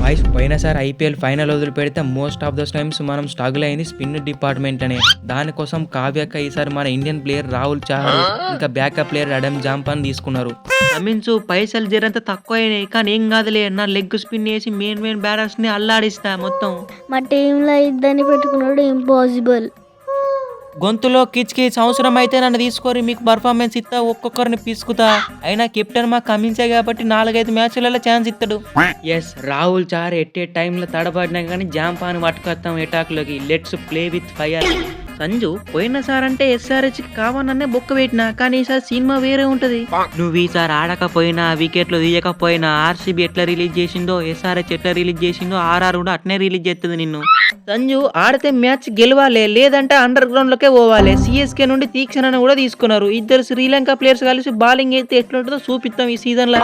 Boys పోయినసారి IPL final వదిలిపెడితే most of the times మనం స్ట్రగుల్ అయింది స్పిన్ డిపార్ట్మెంట్ అనే దానికోసం కావ్యక్క ఈసారి మన ఇండియన్ ప్లేయర్ రాహుల్ చహర్ ఇంకా బ్యాకప్ ప్లేయర్ అడమ్ జాంపాన్ తీసుకున్నారు. కమిన్స్ పైసలు జరంత తక్కువ అయినాయి కానీ ఏం కాదులే, నా లెగ్ స్పిన్ వేసి మెయిన్ బ్యాటర్స్ ని అల్లాడిస్తా మొత్తం. మా టీంలో ఇద్దరిని పెట్టుకున్నాడు ఇంపాసిబుల్. గొంతులో కిచ్కి అవసరం అయితే నన్ను తీసుకొని మీకు పర్ఫార్మెన్స్ ఇస్తా, ఒక్కొక్కరిని పిసుకుతా. అయినా కెప్టెన్ మా కమిన్సే కాబట్టి 4-5 మ్యాచ్లలో ఛాన్స్ ఇస్తాడు. ఎస్ రాహుల్ చహర్ ఎట్టే టైంలో తడబడినా కానీ జాంపాన్ పట్టుకొస్తాం అటాక్లోకి. Let's play with fire. Sanju పోయినసారి అంటే ఎస్ఆర్హెచ్ కావాలనే బొక్క పెట్టినా కానీ ఈసారి సినిమా వేరే ఉంటది. నువ్వు ఈసారి ఆడకపోయినా వికెట్లు తీయకపోయినా ఆర్సీబీ ఎట్లా రిలీజ్ చేసిందో ఎస్ఆర్హెచ్ ఎట్లా రిలీజ్ చేసిందో ఆర్ఆర్ కూడా అట్నే రిలీజ్ చేస్తుంది నిన్ను. సంజు ఆడితే మ్యాచ్ గెలవాలి, లేదంటే అండర్ గ్రౌండ్ లోకే పోవాలి. సిఎస్కే నుండి తీక్షణను కూడా తీసుకున్నారు. ఇద్దరు శ్రీలంక ప్లేయర్స్ కలిసి బౌలింగ్ అయితే ఎట్లుంటుందో చూపిస్తాం ఈ సీజన్ లో.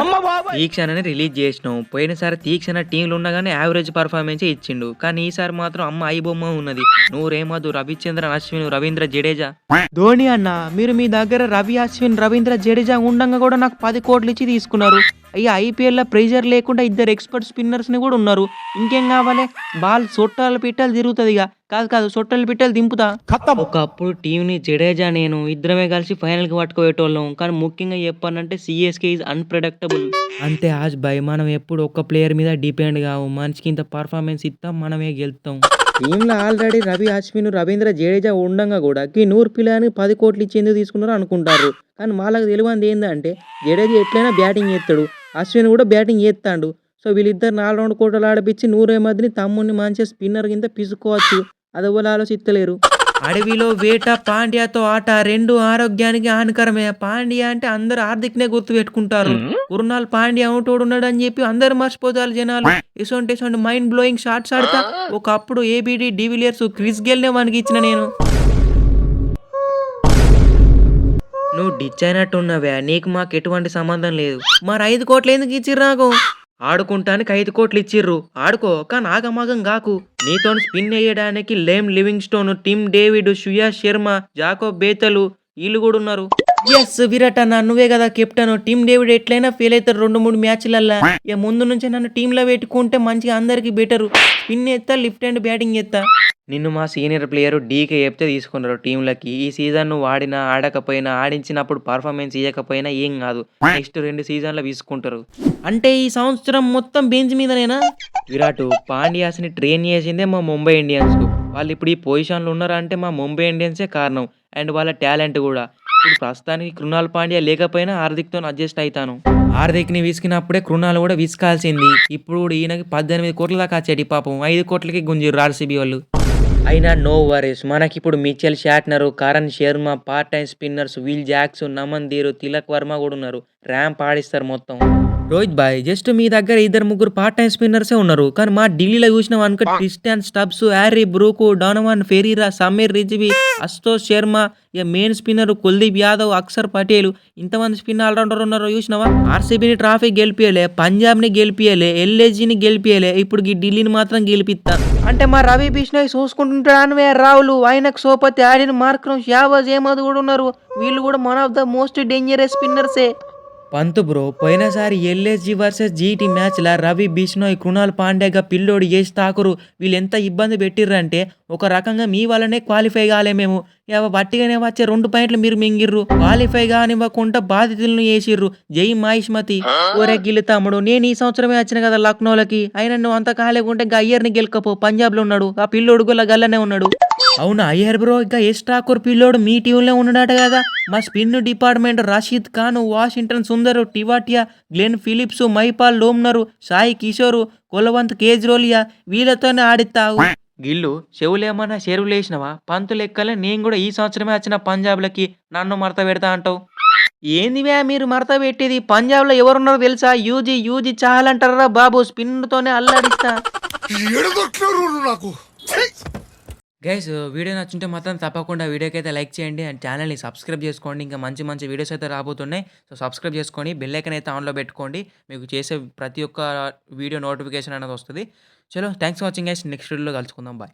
తీక్షణని రిలీజ్ చేసినాం. పోయినసారి తీక్షణ టీంలు ఉండగానే యావరేజ్ పర్ఫార్మెన్స్ ఇచ్చిండు, కానీ ఈసారి మాత్రం అమ్మ ఐబొమ్మ ఉన్నది. నూరేమదు రవిచంద్రన్ అశ్విన్ రవీంద్ర జడేజా. ధోని అన్న మీరు మీ దగ్గర రవి అశ్విన్ రవీంద్ర జడేజా ఉండంగా కూడా నాకు 10 కోట్లు ఇచ్చి తీసుకున్నారు. అయ్యా ఐపీఎల్ లో ప్రెజర్ లేకుండా ఇద్దరు ఎక్స్పర్ట్ స్పిన్నర్స్ ని కూడా ఉన్నారు. ఇంకేం కావాలి? బాల్ సొట్టాలు పిట్టలు తిరుగుతుంది. కాదు సొట్టలు పిట్టలు దింపుతా. ఒకప్పుడు టీంని జడేజా నేను ఇద్దరమే కలిసి ఫైనల్ కి పట్టుకోయేటోళ్ళం, కానీ ముఖ్యంగా చెప్పాలంటే సిఎస్కే ఈజ్ అన్ప్రెడిక్టబుల్. అంతే ఆజ్ బాయ్, మనం ఎప్పుడు ఒక్క ప్లేయర్ మీద డిపెండ్ కావు. మనిషికి ఇంత పర్ఫార్మెన్స్ ఇస్తాం, మనమే గెలుస్తాం. టీంలో ఆల్రెడీ రవి అశ్విన్ రవీంద్ర జడేజా ఉండంగా కూడా ఈ 100 పిల్లని 10 కోట్లు ఇచ్చి ఎందుకు తీసుకున్నారు అనుకుంటారు. కానీ వాళ్ళకి తెలియంది ఏంటంటే జడేజా ఎట్లయినా బ్యాటింగ్ చేస్తాడు, అశ్విన్ కూడా బ్యాటింగ్ చేస్తాడు. సో వీళ్ళిద్దరు 4 కోట్లు ఆడిపించి 100 మందిని తమ్ముడిని మంచిగా స్పిన్నర్ కింద పిసుకోవచ్చు. అది వాళ్ళు ఆలోచిస్తలేరు. అడవిలో వేట పాండ్యాతో ఆట రెండు ఆరోగ్యానికి హానికరమే. పాండ్యా అంటే అందరు హార్దిక్ నే గుర్తు పెట్టుకుంటారు. కుర్నాల్ పాండ్యా అవుటోడు ఉన్నాడు అని చెప్పి అందరు మర్చిపోతారు జనాలు. ఇసొంటి మైండ్ బ్లోయింగ్ షాట్స్ ఆడతా ఒకప్పుడు ఏబిడి డివిలియర్స్ క్రిస్ గేల్ నే వానికి ఇచ్చిన నేను. నువ్వు డిచ్ అయినట్టున్నావే, నీకు మాకు ఎటువంటి సంబంధం లేదు. మరి 5 కోట్లు ఎందుకు ఇచ్చిర్రు నాకు? ఆడుకుంటానికి 5 కోట్లు ఇచ్చిర్రు, ఆడుకో, కానీ ఆగమాగం కాకు. నీతో స్పిన్ వేయడానికి Liam Livingstone, Tim David, Suyash Sharma, Jacob బేతలు వీళ్ళు కూడా ఉన్నారు. ఎస్ విరాట్ అన్న నువ్వే కదా కెప్టెన్. టీమ్ డేవిడ్ ఎట్లయినా ఫెయిల్ అవుతారు 2-3 మ్యాచ్లల్లా. ఇక ముందు నుంచే నన్ను టీంలో పెట్టుకుంటే మంచిగా అందరికి బెటరు. స్పిన్ ఎత్తా, లిఫ్ట్ అండ్ బ్యాటింగ్ ఎత్తా. నిన్ను మా సీనియర్ ప్లేయర్ డీకే చెప్తే తీసుకున్నారు టీంలకి. ఈ సీజన్ నువ్వు ఆడినా ఆడకపోయినా, ఆడించినప్పుడు పర్ఫార్మెన్స్ ఇవ్వకపోయినా ఏం కాదు, నెక్స్ట్ 2 సీజన్లు తీసుకుంటారు. అంటే ఈ సంవత్సరం మొత్తం బెంచ్ మీదనేనా? విరాట్ పాండ్యాస్ని ట్రైన్ చేసిందే మా ముంబై ఇండియన్స్. వాళ్ళు ఇప్పుడు ఈ పొజిషన్లో ఉన్నారంటే మా ముంబై ఇండియన్సే కారణం, అండ్ వాళ్ళ టాలెంట్ కూడా. ఇప్పుడు ప్రస్తుతానికి కృణాల్ పాండ్యా లేకపోయినా హార్దిక్తో అడ్జస్ట్ అవుతాను. హార్దిక్ని విసికినప్పుడే కృణాల్ కూడా విసుకాల్సింది. ఇప్పుడు ఈయనకి 18 కోట్ల దాకా వచ్చేటి, పాపం 5 కోట్లకి గుంజిరు ఆర్సీబీ వాళ్ళు. అయినా నో వరీస్, మనకిప్పుడు Mitchell Santner, Karan Sharma, part time spinners Will Jacks, Naman Dhir, Tilak Varma కూడా ఉన్నారు. ర్యాంప్ ఆడిస్తారు మొత్తం. రోహిత్ బాయ్ జస్ట్ మీ దగ్గర 2-3 పార్ట్ టైం స్పిన్నర్సే ఉన్నారు, కానీ మా ఢిల్లీలో చూసినాం అనుకో Tristan stubs, Harry బ్రూకు, Donovan Ferreira, Sameer Rizvi, Ashutosh Sharma, ఇక మెయిన్ స్పిన్నర్ కుల్దీప్ యాదవ్, అక్షర్ పటేల్, ఇంతమంది స్పిన్ ఆల్రౌండర్ ఉన్నారు చూసినావా. ఆర్సీబీని ట్రాఫీ గెలిపియలే, పంజాబ్ని గెలిపియలే, ఎల్ఏజీని గెలిపియలే, ఇప్పుడు ఈ ఢిల్లీని మాత్రం గెలిపిస్తా. అంటే మా రవి బిష్ణోయ్ చూసుకుంటుంటాడు రావులు, ఆయనకు సోపతి, ఆడిన మార్క్రమ్, షాబాజ్ అహ్మద్ కూడా ఉన్నారు. వీళ్ళు కూడా one of the most dangerous స్పిన్నర్సే. పంత్ బ్రో పోయినసారి ఎల్ఎస్జీ వర్సెస్ జీటీ మ్యాచ్ల రవి బిష్ణోయ్, కృణాల్ పాండ్యాగా పిల్లోడు యష్ ఠాకూర్ వీళ్ళు ఎంత ఇబ్బంది పెట్టిర్రంటే ఒక రకంగా మీ వల్లనే క్వాలిఫై కాలే మేము. వట్టిగానే వచ్చే 2 పాయింట్లు మీరు మింగిర్రు, క్వాలిఫై కానివ్వకుండా బాధితులను వేసిర్రు. జై మహిష్మతి. ఓరే గిల్లి తమ్ముడు, నేను ఈ సంవత్సరమే వచ్చిన కదా లక్నోలకి, అయినా నువ్వు అంత కాలేకుంటే అయ్యర్ని గెలకపో, పంజాబ్ లో ఉన్నాడు ఆ పిల్లోడు గుల్ల గల్లనే ఉన్నాడు. అవునా అయ్యర్ బ్రో, ఇక యష్ ఠాకూర్ పిల్లోడు మీ టీంలో ఉన్నాడట కదా. మా spin department Rashid Khan, Washington Sundar, Tewatia, Glenn Phillips, Mahipal Lomror, Sai Kishore, Kulwant Khejroliya వీళ్ళతోనే ఆడిస్తావు. గిల్లు చెవులేమన్నా చెరువులు వేసినవా? పంతు లెక్కలే నేను కూడా ఈ సంవత్సరమే వచ్చిన పంజాబ్లకి, నన్ను మడత పెడతా అంటావు. ఏందివే మీరు మడత పెట్టేది? పంజాబ్లో ఎవరున్నారో తెలుసా? యూజీ చాలంటారా బాబు, స్పిన్తోనే అల్లాడిస్తా. గైస్ వీడియో నచ్చుంటే మాత్రం తప్పకుండా వీడియోకి అయితే లైక్ చేయండి అండ్ ఛానల్ని సబ్స్క్రైబ్ చేసుకోండి. ఇంకా మంచి వీడియోస్ అయితే రాబోతున్నాయి. సో సబ్స్క్రైబ్ చేసుకొని బెల్ ఐకాన్ అయితే ఆన్లో పెట్టుకోండి. మీకు చేసే ప్రతి ఒక్క వీడియో నోటిఫికేషన్ అనేది వస్తుంది. చలో thanks for watching guys. Next వీడియోలో కలుసుకుందాం. బాయ్.